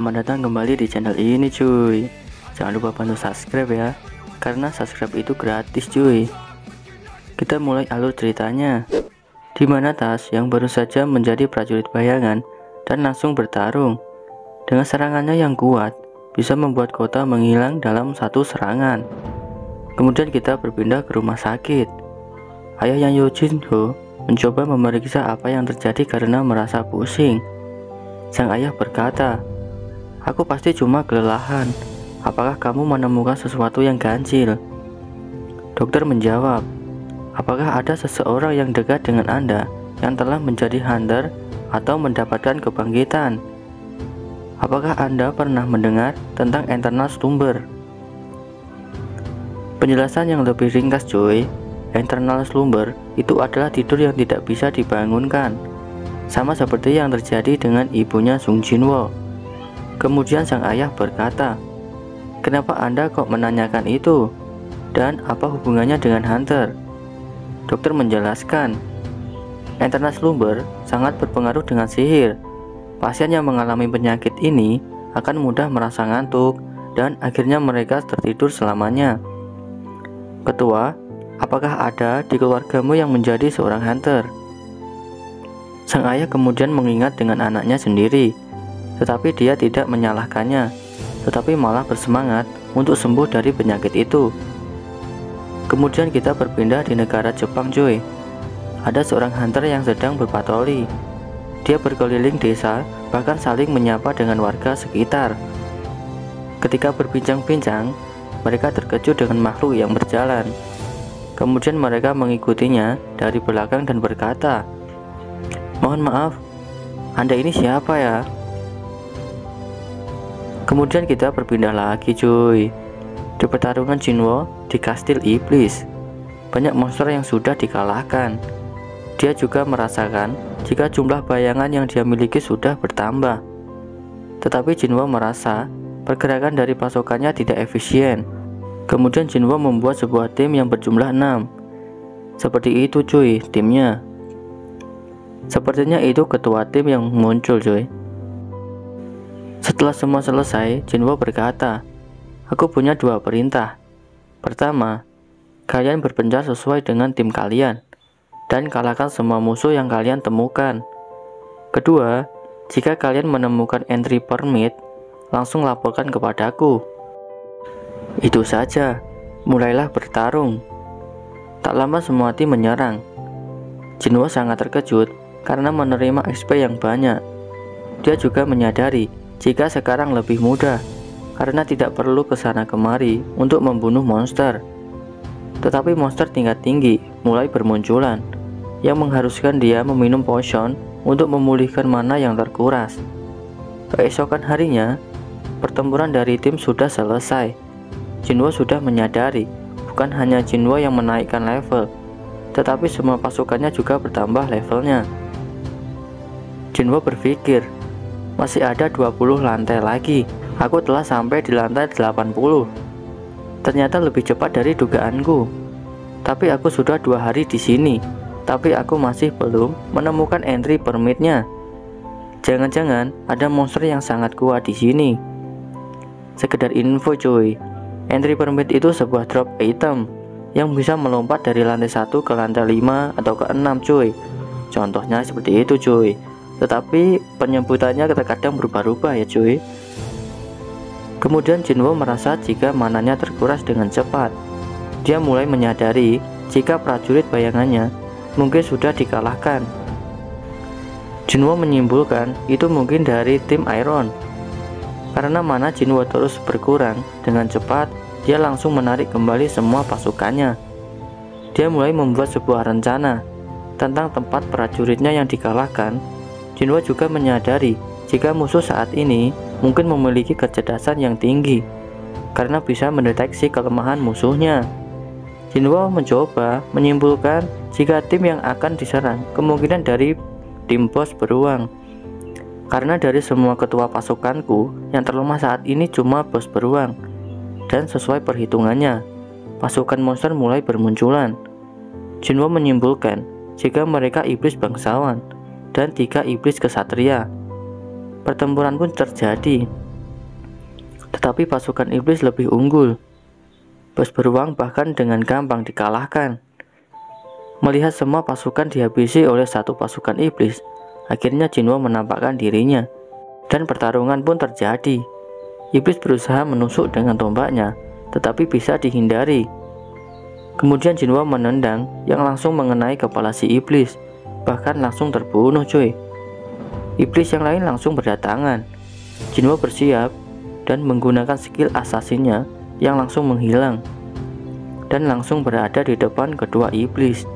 Selamat datang kembali di channel ini cuy. Jangan lupa bantu subscribe ya, karena subscribe itu gratis cuy. Kita mulai alur ceritanya, di mana Tas yang baru saja menjadi prajurit bayangan dan langsung bertarung. Dengan serangannya yang kuat, bisa membuat kota menghilang dalam satu serangan. Kemudian kita berpindah ke rumah sakit. Ayah yang Yojinho mencoba memeriksa apa yang terjadi karena merasa pusing. Sang ayah berkata, "Aku pasti cuma kelelahan. Apakah kamu menemukan sesuatu yang ganjil?" Dokter menjawab, "Apakah ada seseorang yang dekat dengan Anda yang telah menjadi hunter atau mendapatkan kebangkitan? Apakah Anda pernah mendengar tentang internal slumber?" Penjelasan yang lebih ringkas cuy. Internal slumber itu adalah tidur yang tidak bisa dibangunkan, sama seperti yang terjadi dengan ibunya Sung Jinwo. Kemudian sang ayah berkata, "Kenapa Anda kok menanyakan itu? Dan apa hubungannya dengan hunter?" Dokter menjelaskan, internal slumber sangat berpengaruh dengan sihir. Pasien yang mengalami penyakit ini akan mudah merasa ngantuk dan akhirnya mereka tertidur selamanya. Ketua, apakah ada di keluargamu yang menjadi seorang hunter? Sang ayah kemudian mengingat dengan anaknya sendiri, tetapi dia tidak menyalahkannya, tetapi malah bersemangat untuk sembuh dari penyakit itu. Kemudian kita berpindah di negara Jepang cuy. Ada seorang hunter yang sedang berpatroli. Dia berkeliling desa, bahkan saling menyapa dengan warga sekitar. Ketika berbincang-bincang, mereka terkejut dengan makhluk yang berjalan. Kemudian mereka mengikutinya dari belakang dan berkata, "Mohon maaf, Anda ini siapa ya?" Kemudian kita berpindah lagi cuy. Di pertarungan Jinwo di Kastil Iblis, banyak monster yang sudah dikalahkan. Dia juga merasakan jika jumlah bayangan yang dia miliki sudah bertambah. Tetapi Jinwo merasa pergerakan dari pasukannya tidak efisien. Kemudian Jinwo membuat sebuah tim yang berjumlah 6. Seperti itu cuy timnya. Sepertinya itu ketua tim yang muncul cuy. Setelah semua selesai, Jinwo berkata, "Aku punya 2 perintah. Pertama, kalian berpencar sesuai dengan tim kalian dan kalahkan semua musuh yang kalian temukan. Kedua, jika kalian menemukan entry permit, langsung laporkan kepadaku." Itu saja, mulailah bertarung. Tak lama semua tim menyerang. Jinwo sangat terkejut karena menerima XP yang banyak. Dia juga menyadari jika sekarang lebih mudah karena tidak perlu kesana kemari untuk membunuh monster. Tetapi monster tingkat tinggi mulai bermunculan yang mengharuskan dia meminum potion untuk memulihkan mana yang terkuras. Keesokan harinya, pertempuran dari tim sudah selesai. Jinwo sudah menyadari bukan hanya Jinwo yang menaikkan level, tetapi semua pasukannya juga bertambah levelnya. Jinwo berpikir, masih ada 20 lantai lagi. Aku telah sampai di lantai 80. Ternyata lebih cepat dari dugaanku. Tapi aku sudah 2 hari di sini, tapi aku masih belum menemukan entry permitnya. Jangan-jangan ada monster yang sangat kuat di sini. Sekedar info cuy, entry permit itu sebuah drop item yang bisa melompat dari lantai 1 ke lantai 5 atau ke 6 cuy. Contohnya seperti itu cuy. Tetapi penyebutannya terkadang berubah-ubah ya cuy. Kemudian Jinwo merasa jika mananya terkuras dengan cepat. Dia mulai menyadari jika prajurit bayangannya mungkin sudah dikalahkan. Jinwo menyimpulkan itu mungkin dari tim Iron. Karena mana Jinwo terus berkurang dengan cepat, dia langsung menarik kembali semua pasukannya. Dia mulai membuat sebuah rencana tentang tempat prajuritnya yang dikalahkan. Jinwo juga menyadari jika musuh saat ini mungkin memiliki kecerdasan yang tinggi karena bisa mendeteksi kelemahan musuhnya. Jinwo mencoba menyimpulkan jika tim yang akan diserang kemungkinan dari tim bos beruang. Karena dari semua ketua pasukanku yang terlemah saat ini cuma bos beruang. Dan sesuai perhitungannya, pasukan monster mulai bermunculan. Jinwo menyimpulkan jika mereka iblis bangsawan dan 3 iblis kesatria. Pertempuran pun terjadi. Tetapi pasukan iblis lebih unggul. Bos beruang bahkan dengan gampang dikalahkan. Melihat semua pasukan dihabisi oleh satu pasukan iblis, akhirnya Jinwo menampakkan dirinya, dan pertarungan pun terjadi. Iblis berusaha menusuk dengan tombaknya, tetapi bisa dihindari. Kemudian Jinwo menendang yang langsung mengenai kepala si iblis, bahkan langsung terbunuh cuy. Iblis yang lain langsung berdatangan. Jinwo bersiap dan menggunakan skill asasinnya yang langsung menghilang, dan langsung berada di depan kedua iblis,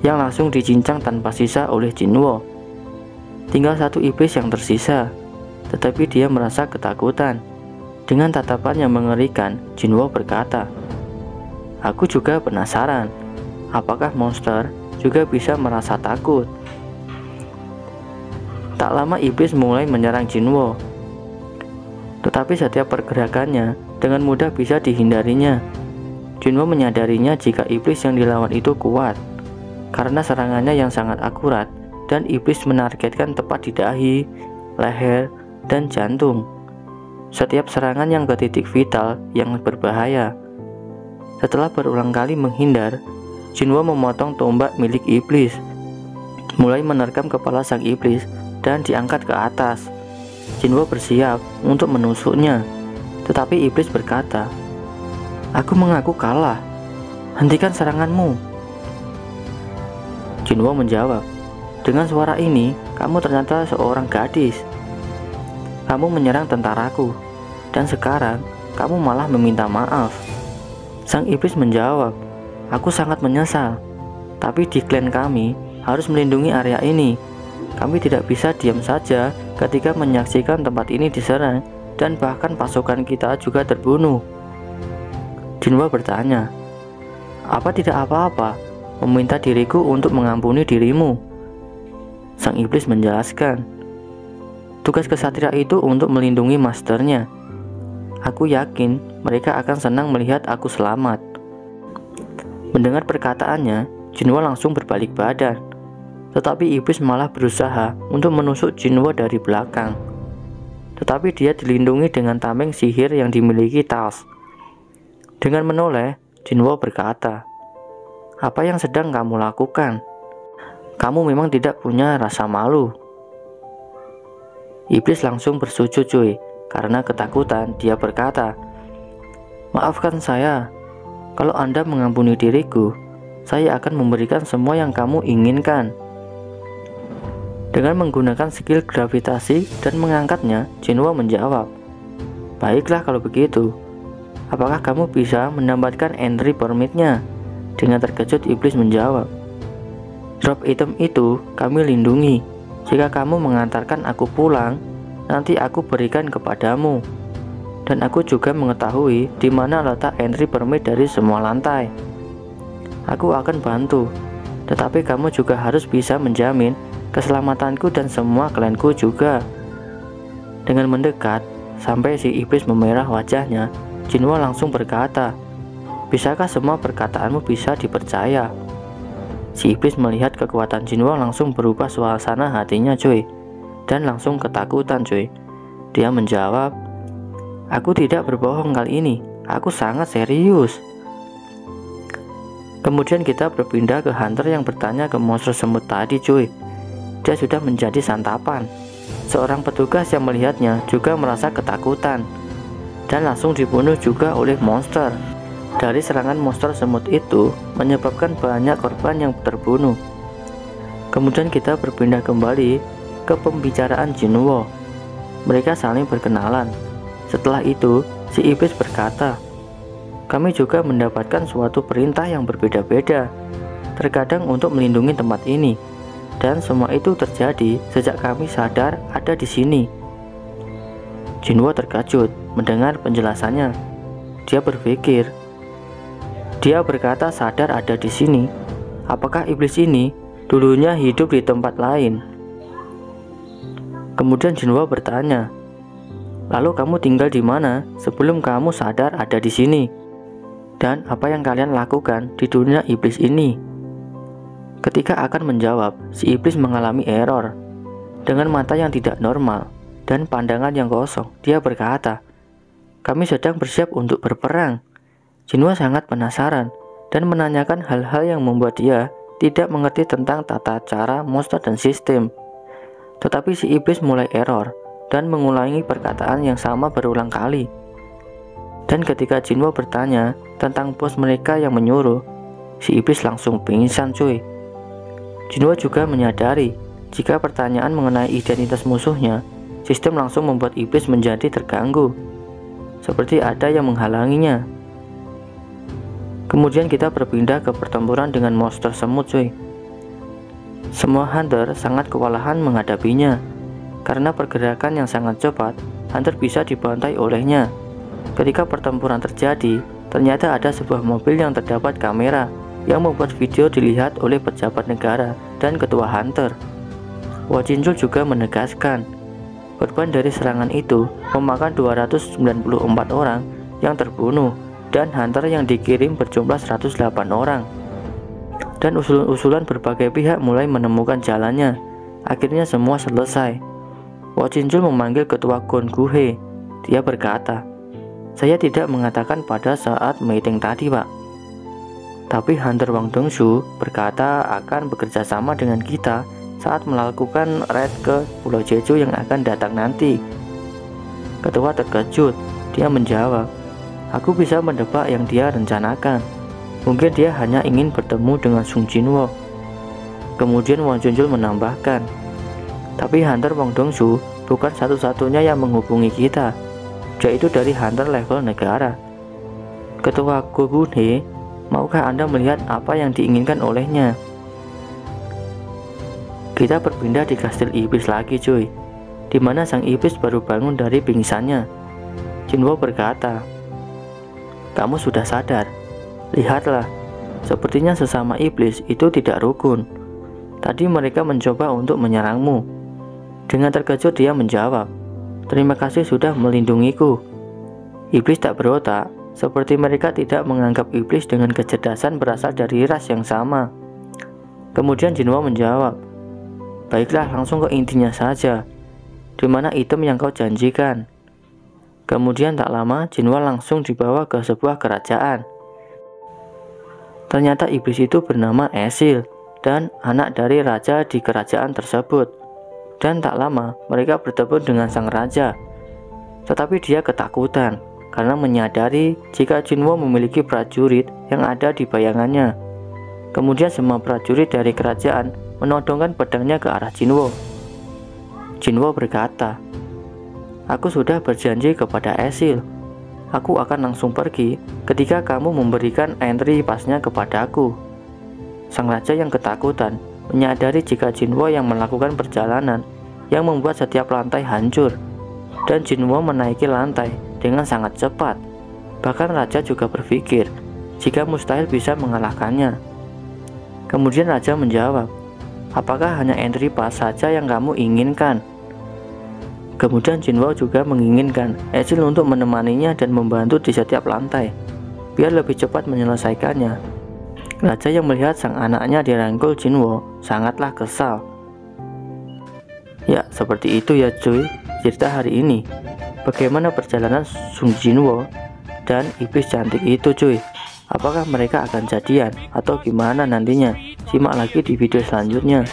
yang langsung dicincang tanpa sisa oleh Jinwo. Tinggal satu iblis yang tersisa, tetapi dia merasa ketakutan. Dengan tatapan yang mengerikan, Jinwo berkata, "Aku juga penasaran, apakah monster juga bisa merasa takut?" Tak lama iblis mulai menyerang Jinwo, tetapi setiap pergerakannya dengan mudah bisa dihindarinya. Jinwo menyadarinya jika iblis yang dilawan itu kuat, karena serangannya yang sangat akurat, dan iblis menargetkan tepat di dahi, leher, dan jantung. Setiap serangan yang ke titik vital yang berbahaya. Setelah berulang kali menghindar, Jinwo memotong tombak milik iblis, mulai menerkam kepala sang iblis dan diangkat ke atas. Jinwo bersiap untuk menusuknya, tetapi iblis berkata, "Aku mengaku kalah, hentikan seranganmu." Jinwo menjawab, "Dengan suara ini, kamu ternyata seorang gadis. Kamu menyerang tentaraku, dan sekarang kamu malah meminta maaf." Sang iblis menjawab, "Aku sangat menyesal, tapi di klan kami harus melindungi area ini. Kami tidak bisa diam saja ketika menyaksikan tempat ini diserang, dan bahkan pasukan kita juga terbunuh." Jinwo bertanya, "Apa tidak apa-apa meminta diriku untuk mengampuni dirimu?" Sang iblis menjelaskan, "Tugas kesatria itu untuk melindungi masternya. Aku yakin mereka akan senang melihat aku selamat." Mendengar perkataannya, Jinwo langsung berbalik badan, tetapi iblis malah berusaha untuk menusuk Jinwo dari belakang. Tetapi dia dilindungi dengan tameng sihir yang dimiliki Tas. Dengan menoleh, Jinwo berkata, "Apa yang sedang kamu lakukan? Kamu memang tidak punya rasa malu." Iblis langsung bersujud cuy. Karena ketakutan, dia berkata, "Maafkan saya. Kalau Anda mengampuni diriku, saya akan memberikan semua yang kamu inginkan." Dengan menggunakan skill gravitasi dan mengangkatnya, Jinwo menjawab, "Baiklah kalau begitu. Apakah kamu bisa mendapatkan entry permit-nya?" Dengan terkejut, iblis menjawab, "Drop item itu kami lindungi. Jika kamu mengantarkan aku pulang, nanti aku berikan kepadamu. Dan aku juga mengetahui di mana letak entry permit dari semua lantai. Aku akan bantu, tetapi kamu juga harus bisa menjamin keselamatanku dan semua klanku juga." Dengan mendekat sampai si iblis memerah wajahnya, Jinwo langsung berkata, "Bisakah semua perkataanmu bisa dipercaya?" Si iblis melihat kekuatan Jinwo langsung berubah suasana hatinya cuy, dan langsung ketakutan cuy. Dia menjawab, "Aku tidak berbohong kali ini, aku sangat serius." Kemudian kita berpindah ke hunter yang bertanya ke monster semut tadi cuy. Dia sudah menjadi santapan. Seorang petugas yang melihatnya juga merasa ketakutan, dan langsung dibunuh juga oleh monster. Dari serangan monster semut itu menyebabkan banyak korban yang terbunuh. Kemudian kita berpindah kembali ke pembicaraan Jinwo. Mereka saling berkenalan. Setelah itu, si iblis berkata, "Kami juga mendapatkan suatu perintah yang berbeda-beda, terkadang untuk melindungi tempat ini, dan semua itu terjadi sejak kami sadar ada di sini." Jinwo terkejut mendengar penjelasannya. Dia berkata sadar ada di sini. Apakah iblis ini dulunya hidup di tempat lain? Kemudian Jinwo bertanya, "Lalu kamu tinggal di mana sebelum kamu sadar ada di sini? Dan apa yang kalian lakukan di dunia iblis ini?" Ketika akan menjawab, si iblis mengalami error. Dengan mata yang tidak normal dan pandangan yang kosong, dia berkata, Kami sedang bersiap untuk berperang. Jinwo sangat penasaran dan menanyakan hal-hal yang membuat dia tidak mengerti tentang tata cara, monster, dan sistem. Tetapi si iblis mulai error dan mengulangi perkataan yang sama berulang kali. Dan ketika Jinwo bertanya tentang bos mereka yang menyuruh, si iblis langsung pingsan cuy. Jinwo juga menyadari jika pertanyaan mengenai identitas musuhnya, sistem langsung membuat iblis menjadi terganggu, seperti ada yang menghalanginya. Kemudian kita berpindah ke pertempuran dengan monster semut cuy. Semua hunter sangat kewalahan menghadapinya, karena pergerakan yang sangat cepat, hunter bisa dibantai olehnya. Ketika pertempuran terjadi, ternyata ada sebuah mobil yang terdapat kamera yang membuat video dilihat oleh pejabat negara dan ketua hunter. Wojinjul juga menegaskan, korban dari serangan itu memakan 294 orang yang terbunuh dan hunter yang dikirim berjumlah 108 orang. Dan usulan berbagai pihak mulai menemukan jalannya. Akhirnya semua selesai. Wojinjul memanggil ketua Gonguhe. Dia berkata, "Saya tidak mengatakan pada saat meeting tadi, Pak. Tapi Hunter Wang Dongshu berkata akan bekerja sama dengan kita saat melakukan raid ke Pulau Jeju yang akan datang nanti." Ketua terkejut. Dia menjawab, "Aku bisa menebak yang dia rencanakan. Mungkin dia hanya ingin bertemu dengan Sung Jinwo." Kemudian Wang Junjul menambahkan, "Tapi Hunter Wang Dongshu bukan satu-satunya yang menghubungi kita. Dia itu dari hunter level negara." Ketua Gogune, maukah Anda melihat apa yang diinginkan olehnya? Kita berpindah di kastil iblis lagi cuy, dimana sang iblis baru bangun dari pingsannya. Jinwo berkata, "Kamu sudah sadar? Lihatlah, sepertinya sesama iblis itu tidak rukun. Tadi mereka mencoba untuk menyerangmu." Dengan terkejut dia menjawab, "Terima kasih sudah melindungiku." Iblis tak berotak, seperti mereka tidak menganggap iblis dengan kecerdasan berasal dari ras yang sama. Kemudian Jinwo menjawab, "Baiklah, langsung ke intinya saja. Di mana item yang kau janjikan?" Kemudian tak lama Jinwo langsung dibawa ke sebuah kerajaan. Ternyata iblis itu bernama Esil dan anak dari raja di kerajaan tersebut. Dan tak lama mereka bertemu dengan sang raja. Tetapi dia ketakutan karena menyadari jika Jinwo memiliki prajurit yang ada di bayangannya. Kemudian semua prajurit dari kerajaan menodongkan pedangnya ke arah Jinwo. Jinwo berkata, "Aku sudah berjanji kepada Esil. Aku akan langsung pergi ketika kamu memberikan entry pasnya kepadaku." Sang raja yang ketakutan menyadari jika Jinwo yang melakukan perjalanan yang membuat setiap lantai hancur, dan Jinwo menaiki lantai dengan sangat cepat. Bahkan raja juga berpikir jika mustahil bisa mengalahkannya. Kemudian raja menjawab, "Apakah hanya entry pass saja yang kamu inginkan?" Kemudian Jinwo juga menginginkan Esil untuk menemaninya dan membantu di setiap lantai, biar lebih cepat menyelesaikannya. Raja yang melihat sang anaknya dirangkul Jinwo sangatlah kesal. Ya, seperti itu ya cuy, cerita hari ini. Bagaimana perjalanan Sung Jinwo dan iblis cantik itu cuy? Apakah mereka akan jadian atau gimana nantinya? Simak lagi di video selanjutnya.